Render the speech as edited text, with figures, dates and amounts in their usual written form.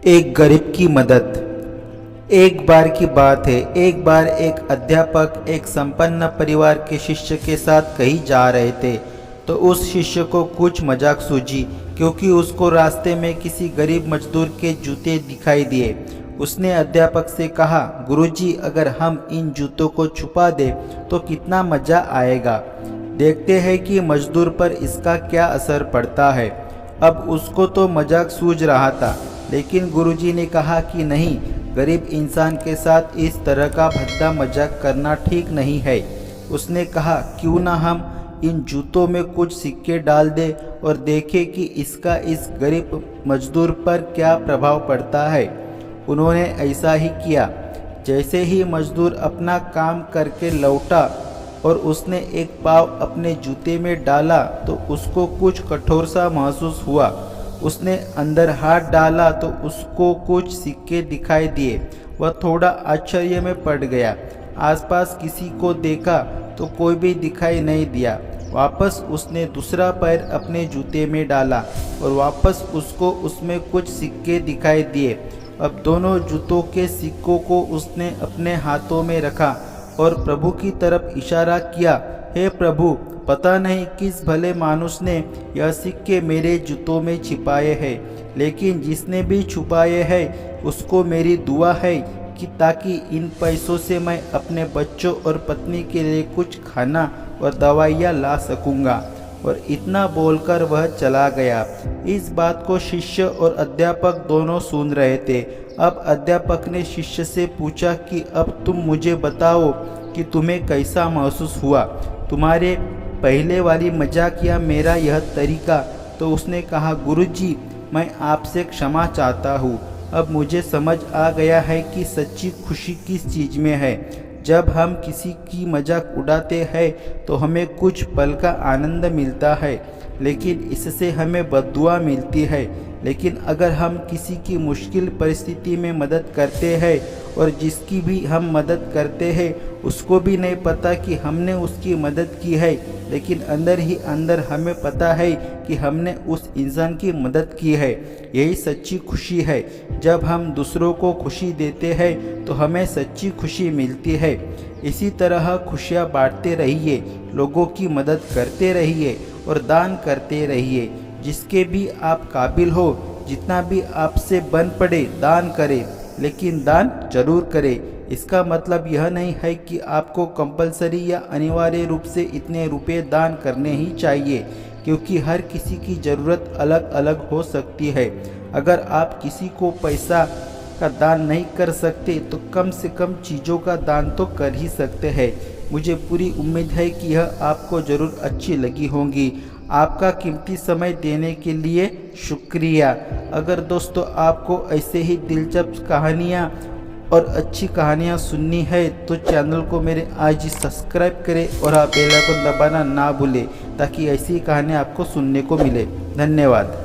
एक गरीब की मदद। एक बार की बात है, एक बार एक अध्यापक एक संपन्न परिवार के शिष्य के साथ कहीं जा रहे थे। तो उस शिष्य को कुछ मजाक सूझी, क्योंकि उसको रास्ते में किसी गरीब मजदूर के जूते दिखाई दिए। उसने अध्यापक से कहा, गुरुजी, अगर हम इन जूतों को छुपा दें तो कितना मजा आएगा। देखते हैं कि मजदूर पर इसका क्या असर पड़ता है। अब उसको तो मजाक सूझ रहा था, लेकिन गुरुजी ने कहा कि नहीं, गरीब इंसान के साथ इस तरह का भद्दा मजाक करना ठीक नहीं है। उसने कहा, क्यों ना हम इन जूतों में कुछ सिक्के डाल दें और देखें कि इसका इस गरीब मजदूर पर क्या प्रभाव पड़ता है। उन्होंने ऐसा ही किया। जैसे ही मजदूर अपना काम करके लौटा और उसने एक पाँव अपने जूते में डाला तो उसको कुछ कठोर सा महसूस हुआ। उसने अंदर हाथ डाला तो उसको कुछ सिक्के दिखाई दिए। वह थोड़ा आश्चर्य में पड़ गया। आसपास किसी को देखा तो कोई भी दिखाई नहीं दिया। वापस उसने दूसरा पैर अपने जूते में डाला और वापस उसको उसमें कुछ सिक्के दिखाई दिए। अब दोनों जूतों के सिक्कों को उसने अपने हाथों में रखा और प्रभु की तरफ इशारा किया, हे प्रभु, पता नहीं किस भले मानुष ने यह सिक्के मेरे जूतों में छिपाए हैं, लेकिन जिसने भी छुपाए हैं उसको मेरी दुआ है कि ताकि इन पैसों से मैं अपने बच्चों और पत्नी के लिए कुछ खाना और दवाइयाँ ला सकूँगा। और इतना बोलकर वह चला गया। इस बात को शिष्य और अध्यापक दोनों सुन रहे थे। अब अध्यापक ने शिष्य से पूछा कि अब तुम मुझे बताओ कि तुम्हें कैसा महसूस हुआ, तुम्हारे पहले वाली मजाक या मेरा यह तरीका। तो उसने कहा, गुरुजी, मैं आपसे क्षमा चाहता हूँ। अब मुझे समझ आ गया है कि सच्ची खुशी किस चीज़ में है। जब हम किसी की मजाक उड़ाते हैं तो हमें कुछ पल का आनंद मिलता है, लेकिन इससे हमें बद्दुआ मिलती है। लेकिन अगर हम किसी की मुश्किल परिस्थिति में मदद करते हैं और जिसकी भी हम मदद करते हैं उसको भी नहीं पता कि हमने उसकी मदद की है, लेकिन अंदर ही अंदर हमें पता है कि हमने उस इंसान की मदद की है, यही सच्ची खुशी है। जब हम दूसरों को खुशी देते हैं तो हमें सच्ची खुशी मिलती है। इसी तरह खुशियाँ बांटते रहिए, लोगों की मदद करते रहिए और दान करते रहिए। जिसके भी आप काबिल हो, जितना भी आपसे बन पड़े दान करें, लेकिन दान जरूर करें। इसका मतलब यह नहीं है कि आपको कंपलसरी या अनिवार्य रूप से इतने रुपए दान करने ही चाहिए, क्योंकि हर किसी की ज़रूरत अलग अलग हो सकती है। अगर आप किसी को पैसा का दान नहीं कर सकते तो कम से कम चीज़ों का दान तो कर ही सकते हैं। मुझे पूरी उम्मीद है कि यह आपको ज़रूर अच्छी लगी होंगी। आपका कीमती समय देने के लिए शुक्रिया। अगर दोस्तों आपको ऐसे ही दिलचस्प कहानियाँ और अच्छी कहानियाँ सुननी है तो चैनल को मेरे आज ही सब्सक्राइब करें और आप बेल आइकन दबाना ना भूलें, ताकि ऐसी कहानियाँ आपको सुनने को मिले। धन्यवाद।